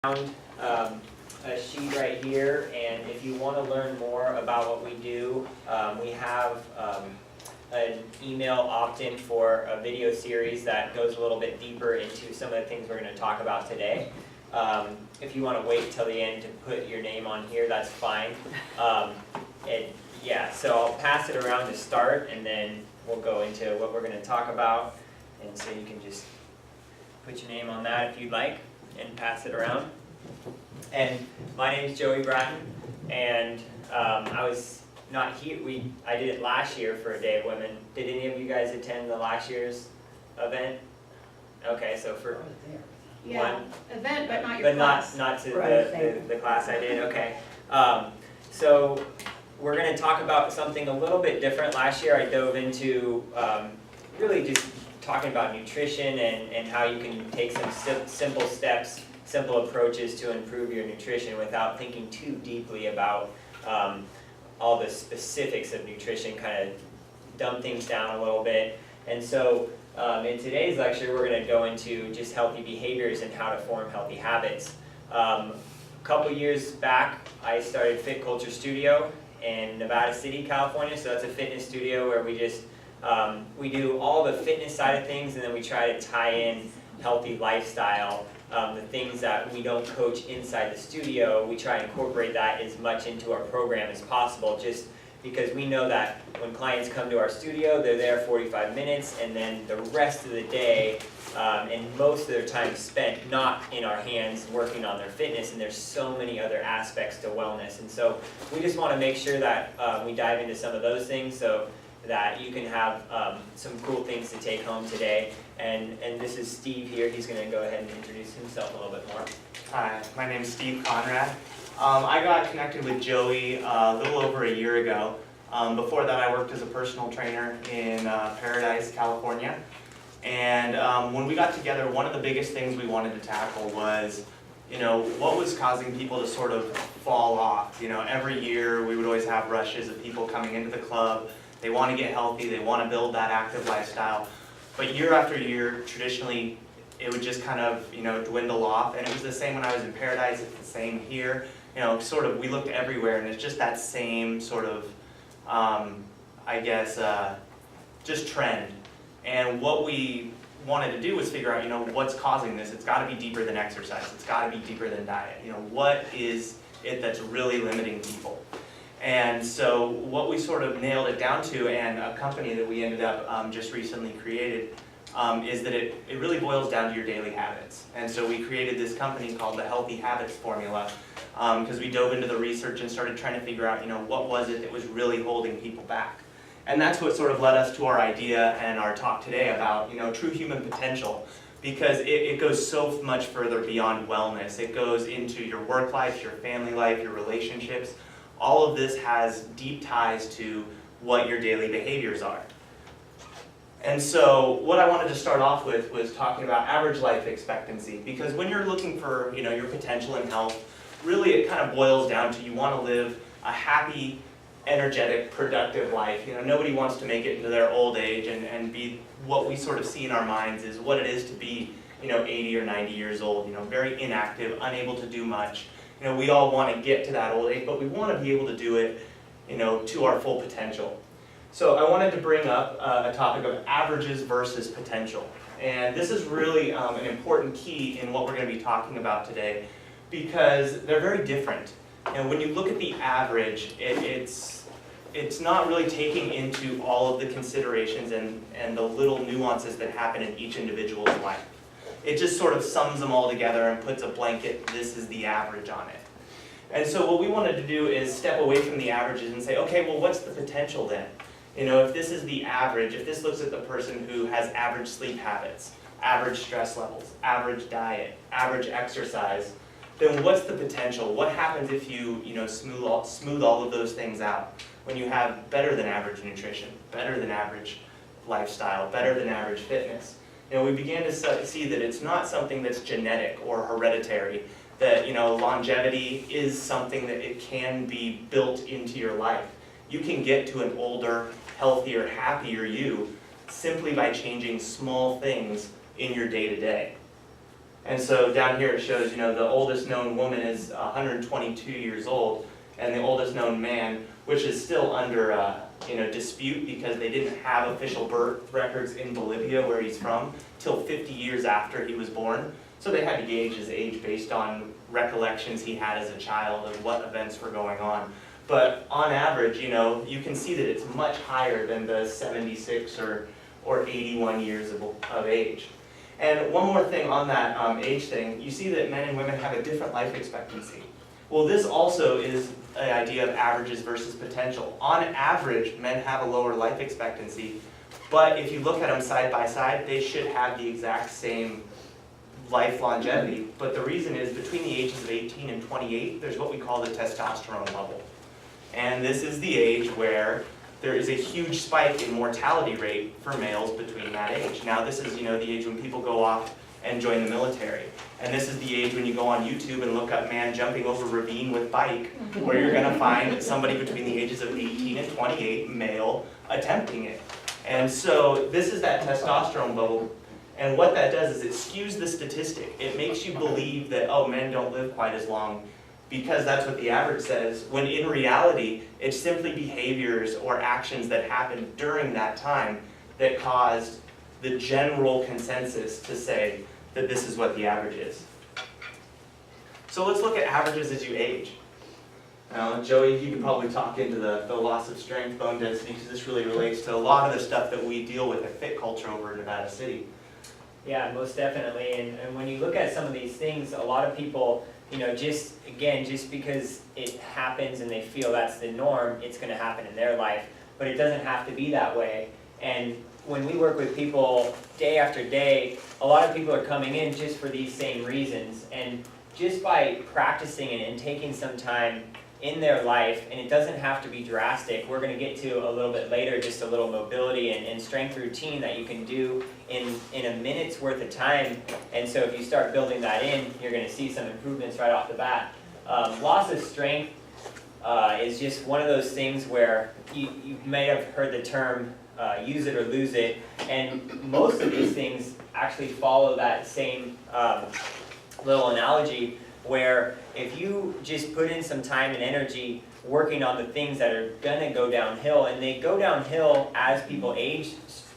found a sheet right here, and if you want to learn more about what we do, we have an email opt-in for a video series that goes a little bit deeper into some of the things we're going to talk about today. If you want to wait till the end to put your name on here, that's fine. So I'll pass it around to start, and then we'll go into what we're going to talk about. And so you can just put your name on that if you'd like, and pass it around. And my name is Joey Bratton, and I was not here. I did it last year for a Day of Women. Did any of you guys attend the last year's event? Okay, so for event, but not your class. But not to Right. the class I did. Okay. So we're going to talk about something a little bit different. Last year I dove into really just talking about nutrition and how you can take some simple steps, simple approaches to improve your nutrition without thinking too deeply about all the specifics of nutrition, kind of dumb things down a little bit. And so in today's lecture, we're going to go into just healthy behaviors and how to form healthy habits. A couple years back, I started Fit Culture Studio in Nevada City, California. So that's a fitness studio where we just we do all the fitness side of things, and then we try to tie in healthy lifestyle. The things that we don't coach inside the studio, we try and incorporate that as much into our program as possible, just because we know that when clients come to our studio, they're there 45 minutes, and then the rest of the day and most of their time spent not in our hands working on their fitness, and there's so many other aspects to wellness. And so we just want to make sure that we dive into some of those things so that you can have some cool things to take home today. And this is Steve here. He's going to go ahead and introduce himself a little bit more. Hi, my name is Steve Conrad. I got connected with Joey a little over a year ago. Before that, I worked as a personal trainer in Paradise, California. And when we got together, one of the biggest things we wanted to tackle was, what was causing people to sort of fall off. Every year we would always have rushes of people coming into the club. They want to get healthy, they want to build that active lifestyle. But year after year, traditionally, it would just kind of, dwindle off. And it was the same when I was in Paradise, it's the same here. We looked everywhere, and it's just that same sort of, just trend. And what we wanted to do was figure out, what's causing this. It's got to be deeper than exercise. It's got to be deeper than diet. What is it that's really limiting people? And so what we sort of nailed it down to, and a company that we ended up just recently created, is that it really boils down to your daily habits. And so we created this company called the Healthy Habits Formula, because we dove into the research and started trying to figure out, what was it that was really holding people back. And that's what sort of led us to our idea and our talk today about, true human potential, because it goes so much further beyond wellness. It goes into your work life, your family life, your relationships. All of this has deep ties to what your daily behaviors are. And so what I wanted to start off with was talking about average life expectancy, because when you're looking for your potential in health, really it kind of boils down to you want to live a happy, energetic, productive life. Nobody wants to make it into their old age and be what we sort of see in our minds is what it is to be 80 or 90 years old, very inactive, unable to do much. We all want to get to that old age, but we want to be able to do it, to our full potential. So I wanted to bring up a topic of averages versus potential. And this is really an important key in what we're going to be talking about today, because they're very different. And when you look at the average, it's not really taking into all of the considerations and the little nuances that happen in each individual's life. It just sort of sums them all together and puts a blanket, this is the average on it. And so what we wanted to do is step away from the averages and say, okay, well, what's the potential then? If this is the average, if this looks at the person who has average sleep habits, average stress levels, average diet, average exercise, then what's the potential? What happens if you, smooth all of those things out? When you have better than average nutrition, better than average lifestyle, better than average fitness. We began to see that it's not something that's genetic or hereditary, that longevity is something that it can be built into your life. You can get to an older, healthier, happier you simply by changing small things in your day-to-day. And so down here it shows, the oldest known woman is 122 years old, and the oldest known man, which is still under dispute because they didn't have official birth records in Bolivia, where he's from, till 50 years after he was born. So they had to gauge his age based on recollections he had as a child of what events were going on. But on average, you can see that it's much higher than the 76 or 81 years of age. And one more thing on that age thing, you see that men and women have a different life expectancy. Well, this also is an idea of averages versus potential. On average, men have a lower life expectancy, but if you look at them side by side, they should have the exact same life longevity. But the reason is between the ages of 18 and 28, there's what we call the testosterone level. And this is the age where there is a huge spike in mortality rate for males between that age. Now this is, the age when people go off and join the military. And this is the age when you go on YouTube and look up man jumping over ravine with bike, where you're gonna find somebody between the ages of 18 and 28, male, attempting it. And so this is that testosterone bubble. And what that does is it skews the statistic. It makes you believe that, oh, men don't live quite as long because that's what the average says, when in reality, it's simply behaviors or actions that happened during that time that caused the general consensus to say that this is what the average is. So let's look at averages as you age. Now, Joey, you can probably talk into the loss of strength, bone density, because this really relates to a lot of the stuff that we deal with at Fit Culture over in Nevada City. Yeah, most definitely. And when you look at some of these things, a lot of people, just because it happens and they feel that's the norm, it's going to happen in their life. But it doesn't have to be that way. And when we work with people day after day, a lot of people are coming in just for these same reasons. And just by practicing it and taking some time in their life, and it doesn't have to be drastic, we're going to get to a little bit later, just a little mobility and strength routine that you can do in a minute's worth of time. And so if you start building that in, you're going to see some improvements right off the bat. Loss of strength is just one of those things where you may have heard the term use it or lose it, and most of these things actually follow that same little analogy, where if you just put in some time and energy working on the things that are going to go downhill, and they go downhill as people age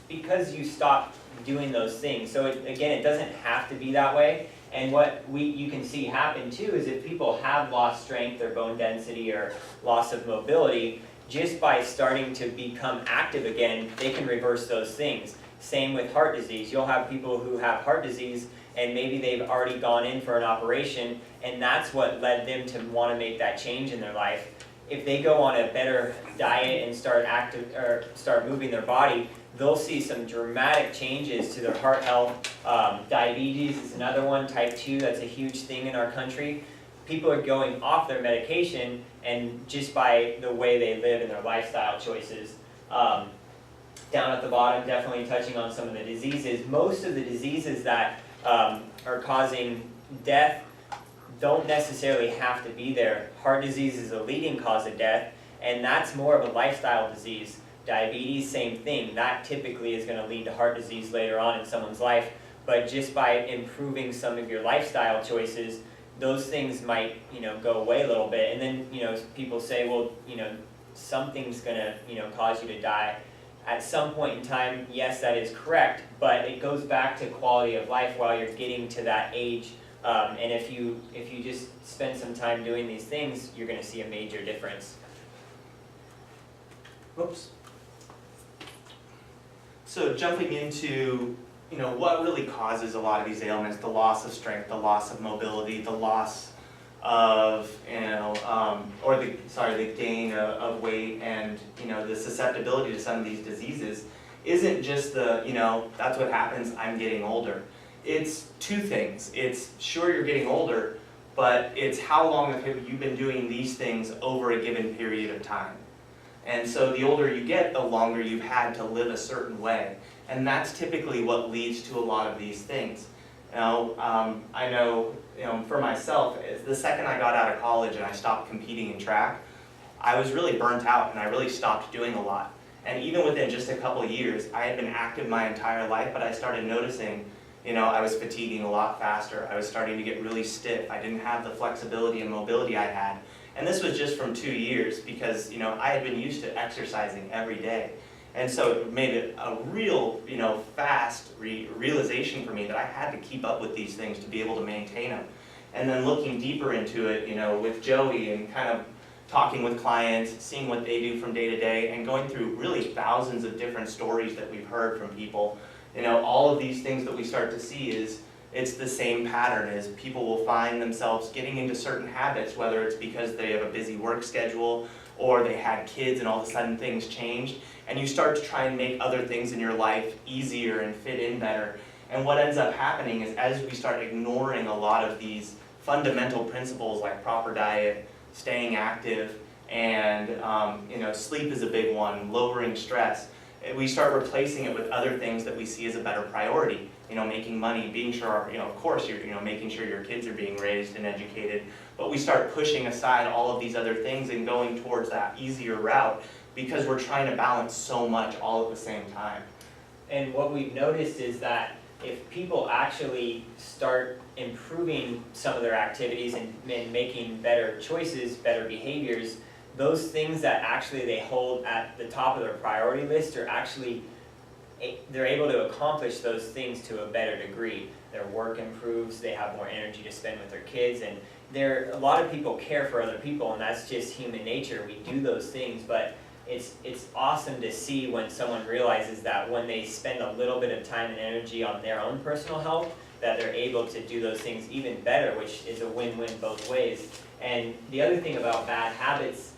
because you stop doing those things. So again, it doesn't have to be that way. And what you can see happen too is if people have lost strength or bone density or loss of mobility, just by starting to become active again, they can reverse those things. Same with heart disease. You'll have people who have heart disease and maybe they've already gone in for an operation, and that's what led them to want to make that change in their life. If they go on a better diet and start moving their body, they'll see some dramatic changes to their heart health. Diabetes is another one, type 2, that's a huge thing in our country. People are going off their medication, and just by the way they live and their lifestyle choices. Down at the bottom, definitely touching on some of the diseases. Most of the diseases that are causing death don't necessarily have to be there. Heart disease is a leading cause of death, and that's more of a lifestyle disease. Diabetes, same thing. That typically is going to lead to heart disease later on in someone's life, but just by improving some of your lifestyle choices, those things might, go away a little bit. And then, people say, well, something's going to, cause you to die. At some point in time, yes, that is correct, but it goes back to quality of life while you're getting to that age. And if you just spend some time doing these things, you're going to see a major difference. Oops. So jumping into, what really causes a lot of these ailments, the loss of strength, the loss of mobility, the loss of, the gain of weight, and, the susceptibility to some of these diseases isn't just that's what happens, I'm getting older. It's two things. It's sure you're getting older, but it's how long have you been doing these things over a given period of time. And so the older you get, the longer you've had to live a certain way. And that's typically what leads to a lot of these things. I know, for myself, the second I got out of college and I stopped competing in track, I was really burnt out and I really stopped doing a lot. And even within just a couple of years, I had been active my entire life, but I started noticing, You know, I was fatiguing a lot faster. I was starting to get really stiff. I didn't have the flexibility and mobility I had. And this was just from 2 years because, you know, I had been used to exercising every day. And so it made it a real, you know, fast realization for me that I had to keep up with these things to be able to maintain them. And then looking deeper into it, you know, with Joey and kind of talking with clients, seeing what they do from day to day, and going through really thousands of different stories that we've heard from people. You know, all of these things that we start to see is, it's the same pattern is people will find themselves getting into certain habits, whether it's because they have a busy work schedule or they had kids and all of a sudden things changed, and you start to try and make other things in your life easier and fit in better. And what ends up happening is as we start ignoring a lot of these fundamental principles like proper diet, staying active, and you know, sleep is a big one, lowering stress, we start replacing it with other things that we see as a better priority. You know, making money, being sure, you know, of course, you're, you know, making sure your kids are being raised and educated, but we start pushing aside all of these other things and going towards that easier route because we're trying to balance so much all at the same time. And what we've noticed is that if people actually start improving some of their activities and making better choices, better behaviors, those things that actually they hold at the top of their priority list are actually, they're able to accomplish those things to a better degree. Their work improves, they have more energy to spend with their kids, and a lot of people care for other people, and that's just human nature. We do those things, but it's awesome to see when someone realizes that when they spend a little bit of time and energy on their own personal health, that they're able to do those things even better, which is a win-win both ways. And the other thing about bad habits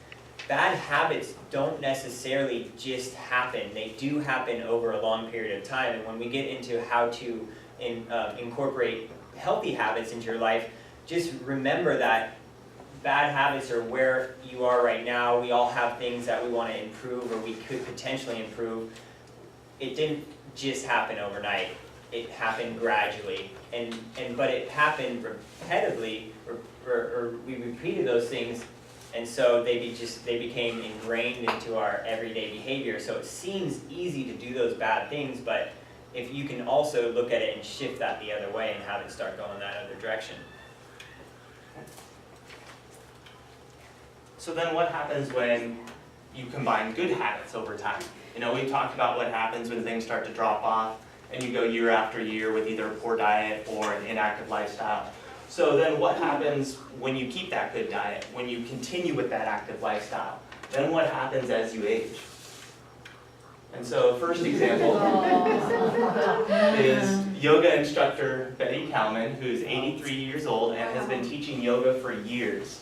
don't necessarily just happen. They do happen over a long period of time, and when we get into how to incorporate healthy habits into your life, just remember that bad habits are where you are right now. We all have things that we want to improve or we could potentially improve. It didn't just happen overnight. It happened gradually, but it happened repetitively, or we repeated those things, and so they became ingrained into our everyday behavior. So it seems easy to do those bad things, but if you can also look at it and shift that the other way and have it start going that other direction. So then what happens when you combine good habits over time? You know, we talked about what happens when things start to drop off and you go year after year with either a poor diet or an inactive lifestyle. So then what happens when you keep that good diet, when you continue with that active lifestyle? Then what happens as you age? And so first example is yoga instructor Betty Kalman, who's 83 years old and has been teaching yoga for years.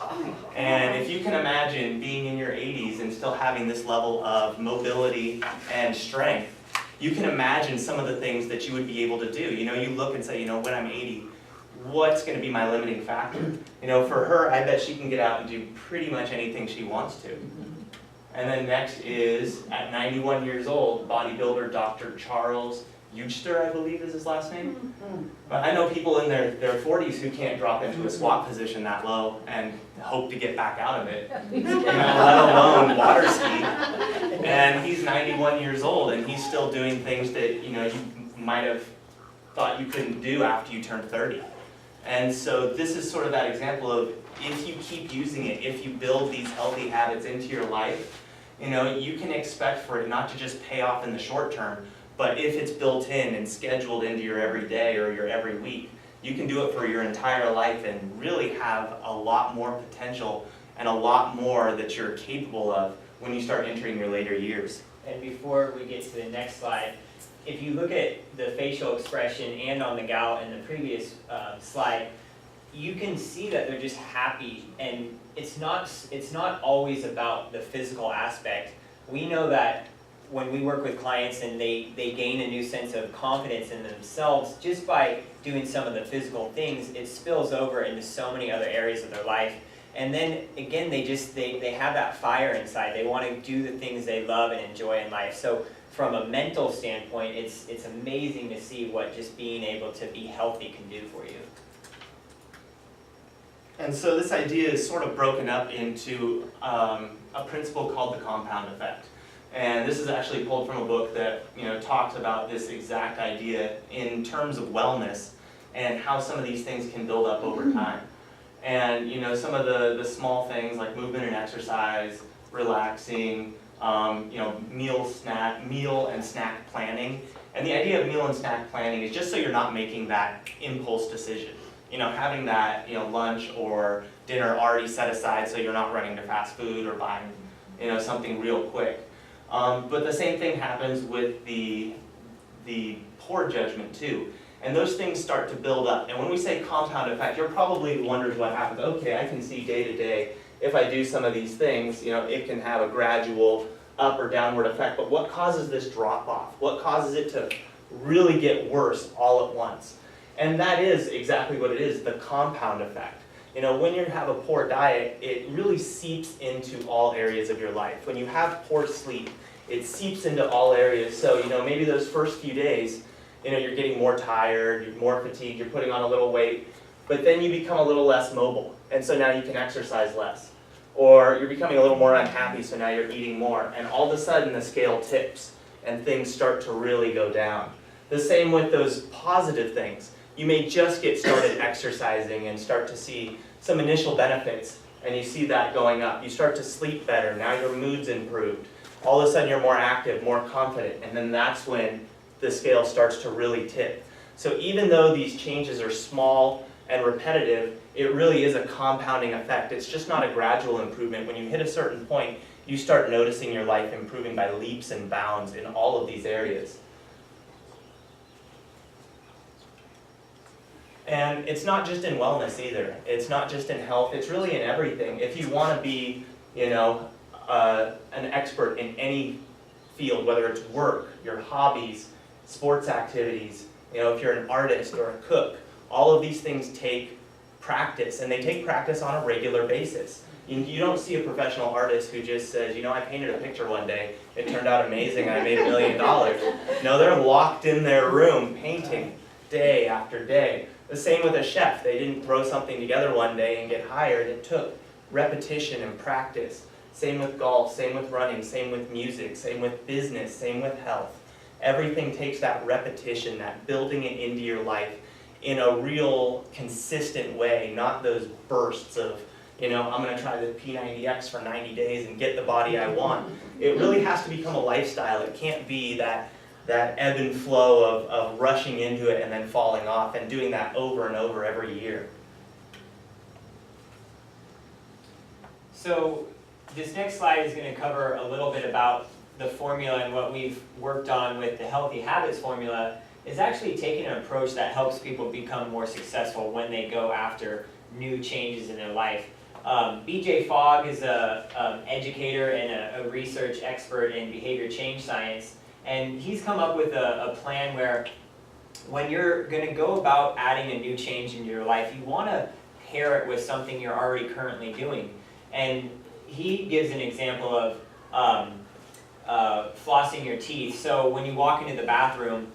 And if you can imagine being in your 80s and still having this level of mobility and strength, you can imagine some of the things that you would be able to do. You know, you look and say, you know, when I'm 80, what's going to be my limiting factor? You know, for her, I bet she can get out and do pretty much anything she wants to. And then next is, at 91 years old, bodybuilder Dr. Charles Euster, I believe is his last name. But I know people in their 40s who can't drop into a squat position that low and hope to get back out of it, you know, let alone water ski. And he's 91 years old and he's still doing things that, you know, you might have thought you couldn't do after you turned 30. And so this is sort of that example of if you keep using it, if you build these healthy habits into your life, you know, you can expect for it not to just pay off in the short term, but if it's built in and scheduled into your every day or your every week, you can do it for your entire life and really have a lot more potential and a lot more that you're capable of when you start entering your later years. And before we get to the next slide, if you look at the facial expression and on the gal in the previous slide, you can see that they're just happy, and it's not always about the physical aspect. We know that when we work with clients and they gain a new sense of confidence in themselves just by doing some of the physical things, it spills over into so many other areas of their life. And then again, they have that fire inside. They want to do the things they love and enjoy in life. So from a mental standpoint, it's amazing to see what just being able to be healthy can do for you. And so this idea is sort of broken up into a principle called the compound effect. And this is actually pulled from a book that talks about this exact idea in terms of wellness and how some of these things can build up over time. And some of the small things like movement and exercise, relaxing, meal and snack planning. And the idea of meal and snack planning is just so you're not making that impulse decision. Having that lunch or dinner already set aside so you're not running to fast food or buying something real quick. But the same thing happens with the poor judgment too. And those things start to build up. And when we say compound effect, you're probably wondering what happens. Okay, I can see day to day, if I do some of these things, it can have a gradual up or downward effect. But what causes this drop off? What causes it to really get worse all at once? And that is exactly what it is, the compound effect. When you have a poor diet, it really seeps into all areas of your life. When you have poor sleep, it seeps into all areas. So, maybe those first few days, you're getting more tired, you're more fatigued, you're putting on a little weight, but then you become a little less mobile, and so now you can exercise less. Or you're becoming a little more unhappy, so now you're eating more, and all of a sudden the scale tips, and things start to really go down. The same with those positive things. You may just get started exercising and start to see some initial benefits, and you see that going up. You start to sleep better, now your mood's improved. All of a sudden you're more active, more confident, and then that's when the scale starts to really tip. So even though these changes are small and repetitive, it really is a compounding effect. It's just not a gradual improvement. When you hit a certain point, you start noticing your life improving by leaps and bounds in all of these areas. And it's not just in wellness either. It's not just in health. It's really in everything. If you want to be, an expert in any field, whether it's work, your hobbies, sports activities, if you're an artist or a cook, all of these things take practice, and they take practice on a regular basis. You don't see a professional artist who just says, I painted a picture one day, it turned out amazing, I made $1 million. No, they're locked in their room painting day after day. The same with a chef. They didn't throw something together one day and get hired. It took repetition and practice. Same with golf, same with running, same with music, same with business, same with health. Everything takes that repetition, that building it into your life in a real consistent way, not those bursts of, I'm going to try the P90X for 90 days and get the body I want. It really has to become a lifestyle. It can't be that ebb and flow of rushing into it and then falling off and doing that over and over every year. So this next slide is going to cover a little bit about the formula, and what we've worked on with the Healthy Habits formula is actually taking an approach that helps people become more successful when they go after new changes in their life. BJ Fogg is an educator and a research expert in behavior change science, and he's come up with a plan where when you're going to go about adding a new change into your life, you want to pair it with something you're already currently doing. And he gives an example of flossing your teeth. So when you walk into the bathroom,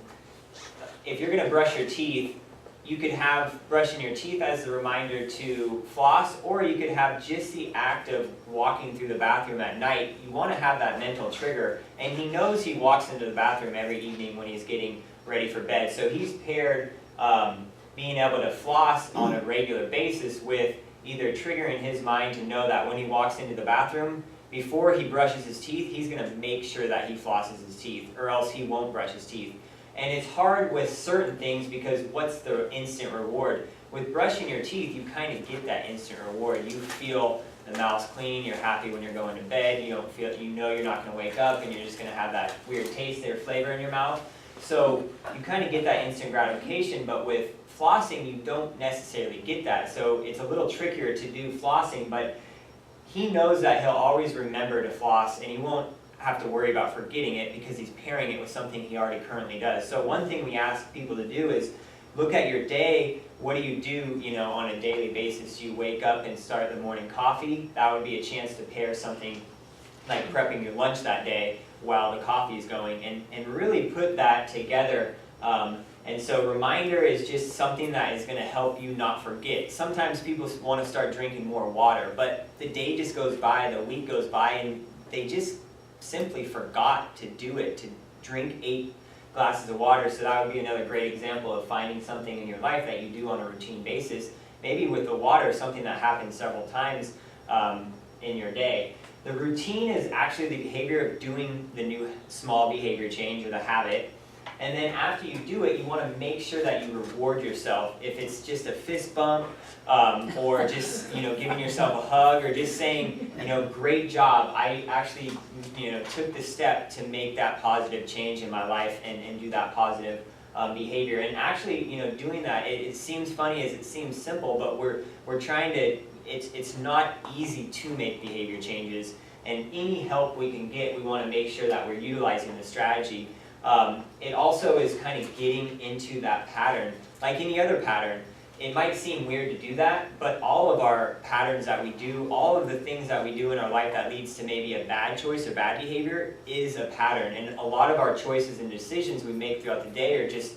if you're going to brush your teeth, you could have brushing your teeth as a reminder to floss, or you could have just the act of walking through the bathroom at night. You want to have that mental trigger, and he knows he walks into the bathroom every evening when he's getting ready for bed. So he's paired being able to floss on a regular basis with either triggering his mind to know that when he walks into the bathroom, before he brushes his teeth, he's going to make sure that he flosses his teeth, or else he won't brush his teeth. And it's hard with certain things because what's the instant reward? With brushing your teeth, you kind of get that instant reward. You feel the mouth's clean, you're happy when you're going to bed, you know you're not going to wake up, and you're just going to have that weird taste or flavor in your mouth. So you kind of get that instant gratification, but with flossing, you don't necessarily get that. So it's a little trickier to do flossing, but he knows that he'll always remember to floss, and he won't have to worry about forgetting it because he's pairing it with something he already currently does. So one thing we ask people to do is look at your day. What do you do, on a daily basis? You wake up and start the morning coffee. That would be a chance to pair something like prepping your lunch that day while the coffee is going, and really put that together. And so reminder is just something that is going to help you not forget. Sometimes people want to start drinking more water, but the day just goes by, the week goes by, and they just simply forgot to do it, to drink 8 glasses of water. So that would be another great example of finding something in your life that you do on a routine basis. Maybe with the water, something that happens several times in your day. The routine is actually the behavior of doing the new small behavior change or the habit. And then after you do it, you want to make sure that you reward yourself. If it's just a fist bump, or just giving yourself a hug, or just saying, great job, I actually took the step to make that positive change in my life and do that positive behavior. And actually, doing that, it seems funny as it seems simple, but we're trying to. It's not easy to make behavior changes, and any help we can get, we want to make sure that we're utilizing the strategy. It also is kind of getting into that pattern. Like any other pattern, it might seem weird to do that, but all of our patterns that we do, all of the things that we do in our life that leads to maybe a bad choice or bad behavior is a pattern. And a lot of our choices and decisions we make throughout the day are just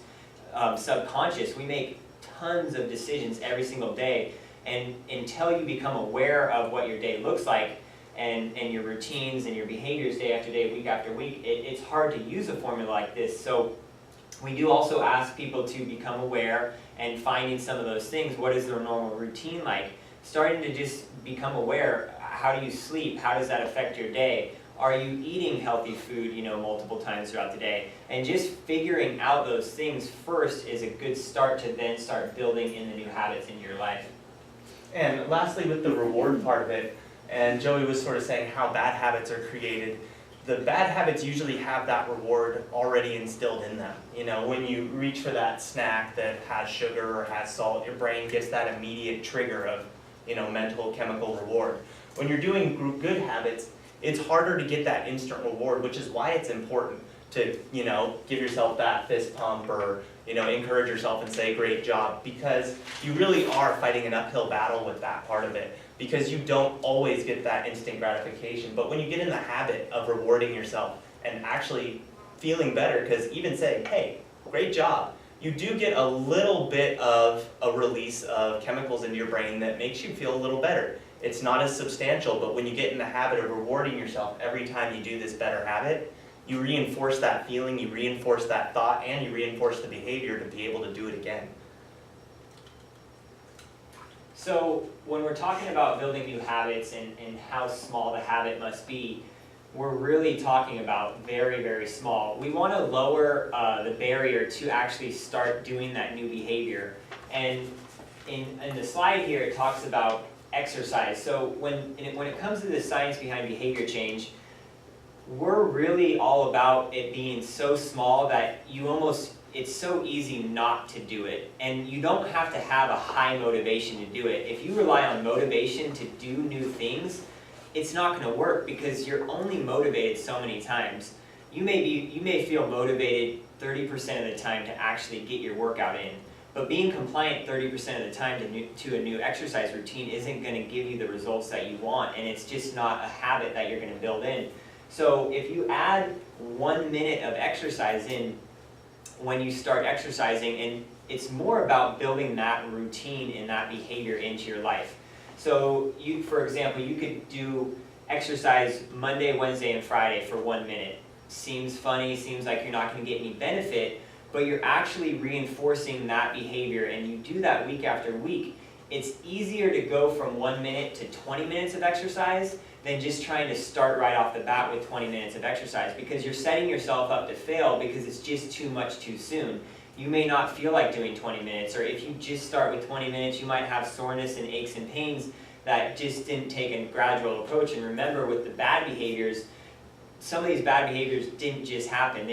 subconscious. We make tons of decisions every single day, and until you become aware of what your day looks like, and your routines and your behaviors day after day, week after week, it's hard to use a formula like this. So we do also ask people to become aware and finding some of those things. What is their normal routine like? Starting to just become aware. How do you sleep? How does that affect your day? Are you eating healthy food, multiple times throughout the day? And just figuring out those things first is a good start to then start building in the new habits in your life. And lastly, with the reward part of it, and Joey was sort of saying how bad habits are created. The bad habits usually have that reward already instilled in them. When you reach for that snack that has sugar or has salt, your brain gets that immediate trigger of, mental chemical reward. When you're doing good habits, it's harder to get that instant reward, which is why it's important to, give yourself that fist pump or, encourage yourself and say, great job, because you really are fighting an uphill battle with that part of it. Because you don't always get that instant gratification. But when you get in the habit of rewarding yourself and actually feeling better, because even saying, hey, great job, you do get a little bit of a release of chemicals into your brain that makes you feel a little better. It's not as substantial, but when you get in the habit of rewarding yourself every time you do this better habit, you reinforce that feeling, you reinforce that thought, and you reinforce the behavior to be able to do it again. So when we're talking about building new habits and how small the habit must be, we're really talking about very, very small. We want to lower the barrier to actually start doing that new behavior. And in the slide here, it talks about exercise. So when it comes to the science behind behavior change, we're really all about it being so small that it's so easy not to do it. And you don't have to have a high motivation to do it. If you rely on motivation to do new things, it's not going to work because you're only motivated so many times. You may feel motivated 30% of the time to actually get your workout in, but being compliant 30% of the time to a new exercise routine isn't going to give you the results that you want, and it's just not a habit that you're going to build in. So if you add 1 minute of exercise in when you start exercising, and it's more about building that routine and that behavior into your life. So for example, you could do exercise Monday, Wednesday, and Friday for 1 minute. Seems funny, seems like you're not going to get any benefit, but you're actually reinforcing that behavior, and you do that week after week. It's easier to go from 1 minute to 20 minutes of exercise than just trying to start right off the bat with 20 minutes of exercise, because you're setting yourself up to fail because it's just too much too soon. You may not feel like doing 20 minutes, or if you just start with 20 minutes, you might have soreness and aches and pains that just didn't take a gradual approach. And remember, with the bad behaviors, some of these bad behaviors didn't just happen.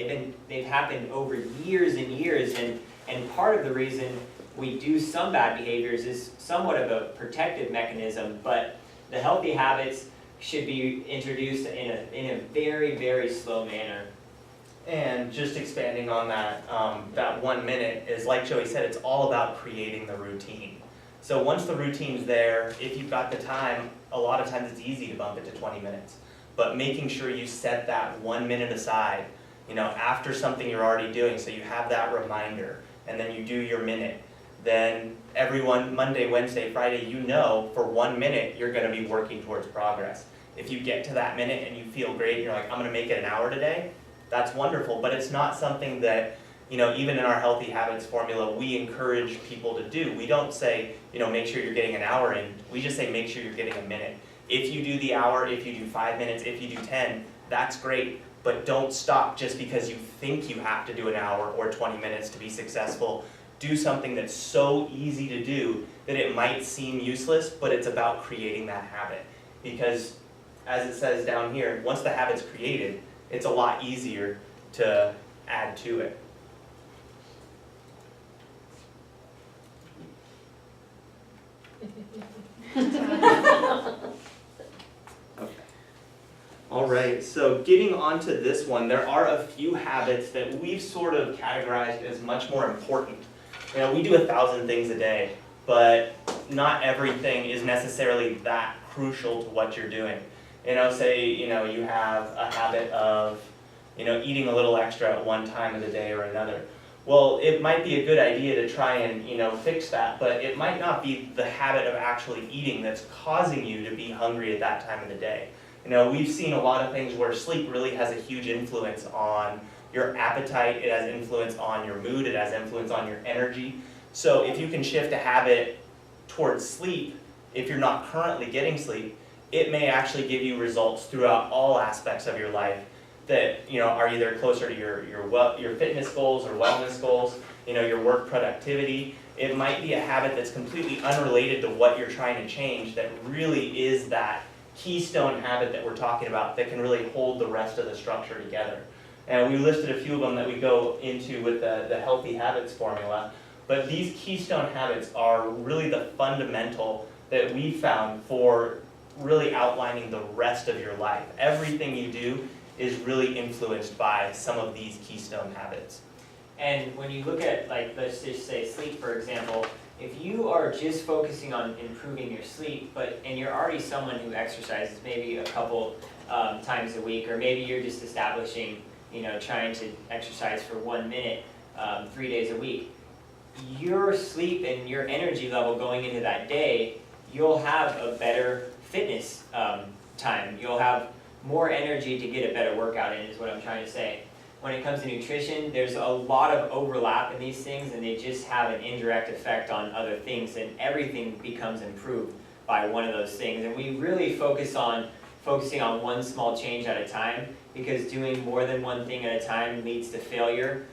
They've happened over years and years, and part of the reason we do some bad behaviors is somewhat of a protective mechanism, but the healthy habits should be introduced in a very, very slow manner. And just expanding on that, that 1 minute is, like Joey said, it's all about creating the routine. So once the routine's there, if you've got the time, a lot of times it's easy to bump it to 20 minutes. But making sure you set that 1 minute aside, after something you're already doing, so you have that reminder, and then you do your minute. Then every Monday, Wednesday, Friday, for 1 minute, you're going to be working towards progress. If you get to that minute and you feel great, you're like, I'm gonna make it an hour today, that's wonderful, but it's not something that, even in our healthy habits formula, we encourage people to do. We don't say, make sure you're getting an hour in, we just say make sure you're getting a minute. If you do the hour, if you do 5 minutes, if you do 10, that's great, but don't stop just because you think you have to do an hour or 20 minutes to be successful. Do something that's so easy to do that it might seem useless, but it's about creating that habit. Because as it says down here, once the habit's created, it's a lot easier to add to it. All right, so getting onto this one, there are a few habits that we've sort of categorized as much more important. We do 1,000 things a day, but not everything is necessarily that crucial to what you're doing. Say, you have a habit of, eating a little extra at one time of the day or another. Well, it might be a good idea to try and, fix that, but it might not be the habit of actually eating that's causing you to be hungry at that time of the day. We've seen a lot of things where sleep really has a huge influence on your appetite, it has influence on your mood, it has influence on your energy. So if you can shift a habit towards sleep, if you're not currently getting sleep, it may actually give you results throughout all aspects of your life that are either closer to your fitness goals or wellness goals, your work productivity. It might be a habit that's completely unrelated to what you're trying to change that really is that keystone habit that we're talking about that can really hold the rest of the structure together. And we listed a few of them that we go into with the healthy habits formula, but these keystone habits are really the fundamental that we found for really outlining the rest of your life. Everything you do is really influenced by some of these keystone habits. And when you look at, let's just say sleep, for example, if you are just focusing on improving your sleep, and you're already someone who exercises maybe a couple times a week, or maybe you're just establishing, trying to exercise for 1 minute, 3 days a week, your sleep and your energy level going into that day, you'll have a better fitness time. You'll have more energy to get a better workout in, is what I'm trying to say. When it comes to nutrition, there's a lot of overlap in these things, and they just have an indirect effect on other things, and everything becomes improved by one of those things. And we really focusing on one small change at a time, because doing more than one thing at a time leads to failure.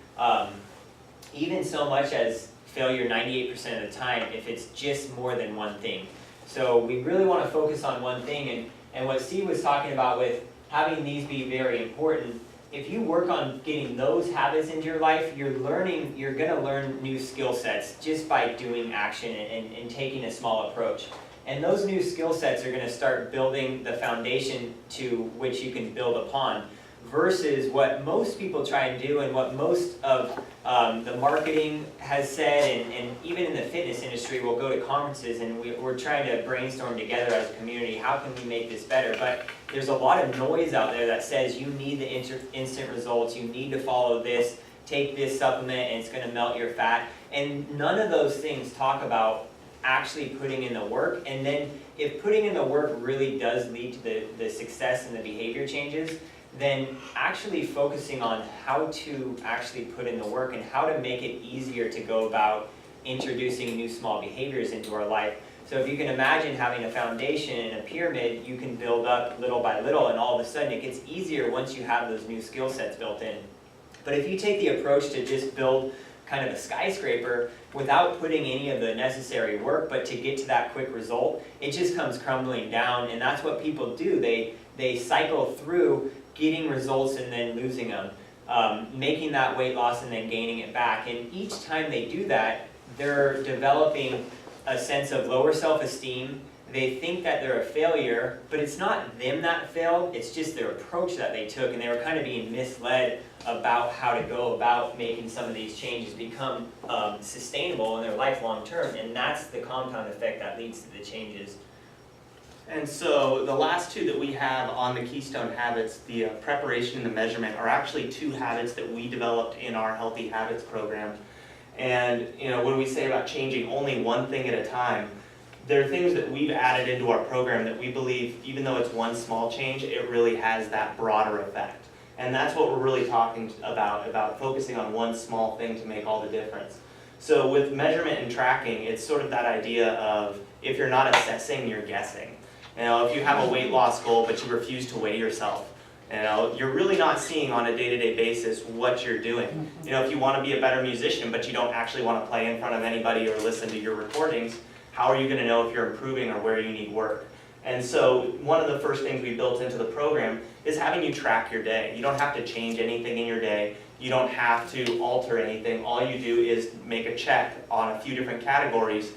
Even so much as failure 98% of the time if it's just more than one thing. So we really want to focus on one thing, and what Steve was talking about with having these be very important, if you work on getting those habits into your life, you're going to learn new skill sets just by doing action and taking a small approach. And those new skill sets are going to start building the foundation to which you can build upon, versus what most people try and do and what most of the marketing has said, and even in the fitness industry, we'll go to conferences and we're trying to brainstorm together as a community, how can we make this better? But there's a lot of noise out there that says you need the instant results, you need to follow this, take this supplement and it's going to melt your fat. And none of those things talk about actually putting in the work. And then if putting in the work really does lead to the success and the behavior changes, then actually focusing on how to actually put in the work and how to make it easier to go about introducing new small behaviors into our life. So if you can imagine having a foundation and a pyramid, you can build up little by little, and all of a sudden it gets easier once you have those new skill sets built in. But if you take the approach to just build kind of a skyscraper without putting any of the necessary work, but to get to that quick result, it just comes crumbling down, and that's what people do. They cycle through getting results and then losing them, making that weight loss and then gaining it back. And each time they do that, they're developing a sense of lower self-esteem. They think that they're a failure, but it's not them that failed, it's just their approach that they took, and they were kind of being misled about how to go about making some of these changes become sustainable in their life long term, and that's the compound effect that leads to the changes. And so the last two that we have on the Keystone Habits, the preparation and the measurement, are actually two habits that we developed in our Healthy Habits program. And when we say about changing only one thing at a time, there are things that we've added into our program that we believe, even though it's one small change, it really has that broader effect. And that's what we're really talking about focusing on one small thing to make all the difference. So with measurement and tracking, it's sort of that idea of if you're not assessing, you're guessing. You know, if you have a weight loss goal but you refuse to weigh yourself, you know, you're really not seeing on a day-to-day basis what you're doing. You know, if you want to be a better musician but you don't actually want to play in front of anybody or listen to your recordings, how are you going to know if you're improving or where you need work? And so one of the first things we built into the program is having you track your day. You don't have to change anything in your day. You don't have to alter anything. All you do is make a check on a few different categories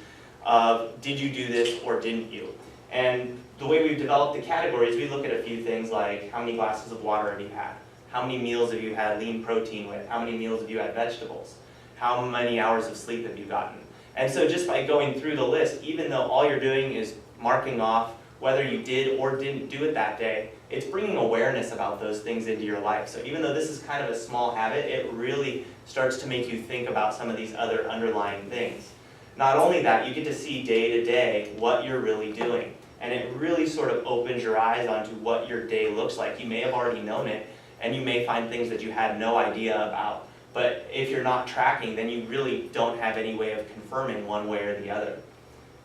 of did you do this or didn't you? And the way we've developed the categories, we look at a few things like how many glasses of water have you had? How many meals have you had lean protein with? How many meals have you had vegetables? How many hours of sleep have you gotten? And so just by going through the list, even though all you're doing is marking off whether you did or didn't do it that day, it's bringing awareness about those things into your life. So even though this is kind of a small habit, it really starts to make you think about some of these other underlying things. Not only that, you get to see day to day what you're really doing. And it really sort of opens your eyes onto what your day looks like. You may have already known it, and you may find things that you had no idea about. But if you're not tracking, then you really don't have any way of confirming one way or the other.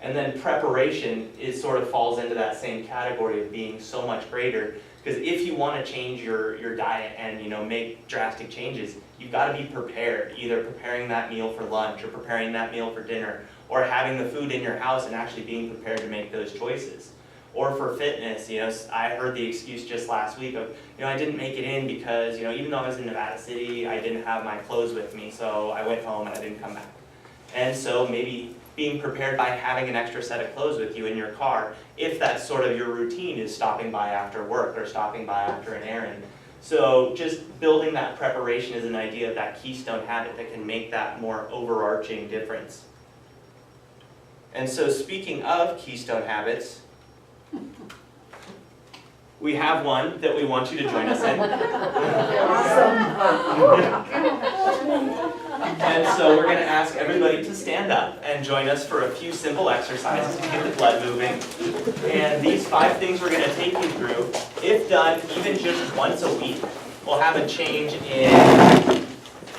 And then preparation sort of falls into that same category of being so much greater, because if you want to change your diet and make drastic changes, you've got to be prepared, either preparing that meal for lunch or preparing that meal for dinner, or having the food in your house and actually being prepared to make those choices. Or for fitness, I heard the excuse just last week of, I didn't make it in because, even though I was in Nevada City, I didn't have my clothes with me, so I went home and I didn't come back. And so maybe being prepared by having an extra set of clothes with you in your car, if that's sort of your routine is stopping by after work or stopping by after an errand. So just building that preparation is an idea of that keystone habit that can make that more overarching difference. And so speaking of keystone habits, we have one that we want you to join us in. And so we're going to ask everybody to stand up and join us for a few simple exercises to get the blood moving. And these 5 things we're going to take you through, if done even just once a week, will have a change in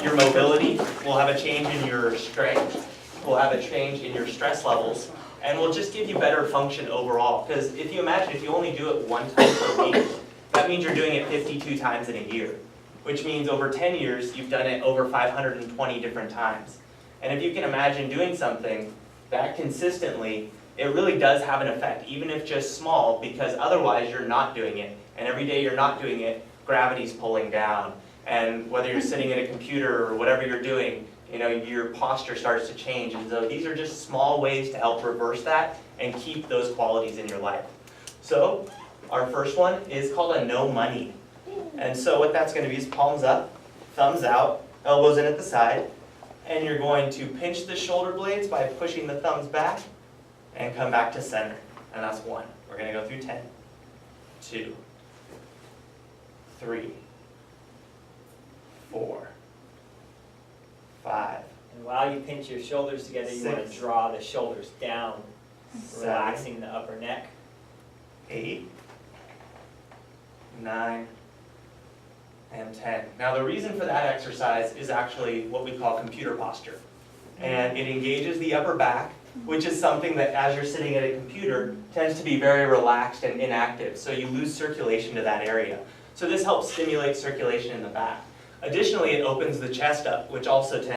your mobility, will have a change in your strength, will have a change in your stress levels, and will just give you better function overall. Because if you imagine, if you only do it 1 time per week, that means you're doing it 52 times in a year, which means over 10 years, you've done it over 520 different times. And if you can imagine doing something that consistently, it really does have an effect, even if just small, because otherwise you're not doing it. And every day you're not doing it, gravity's pulling down. And whether you're sitting at a computer or whatever you're doing, your posture starts to change. And so these are just small ways to help reverse that and keep those qualities in your life. So our first one is called a no money. And so what that's going to be is palms up, thumbs out, elbows in at the side, and you're going to pinch the shoulder blades by pushing the thumbs back and come back to center. And that's 1. We're going to go through 10, 2, 3, 4, 5. And while you pinch your shoulders together, you want to 6, draw the shoulders down, 7, relaxing the upper neck. 8, 9, and 10. Now the reason for that exercise is actually what we call computer posture. And it engages the upper back, which is something that as you're sitting at a computer tends to be very relaxed and inactive. So you lose circulation to that area. So this helps stimulate circulation in the back. Additionally, it opens the chest up, which also tends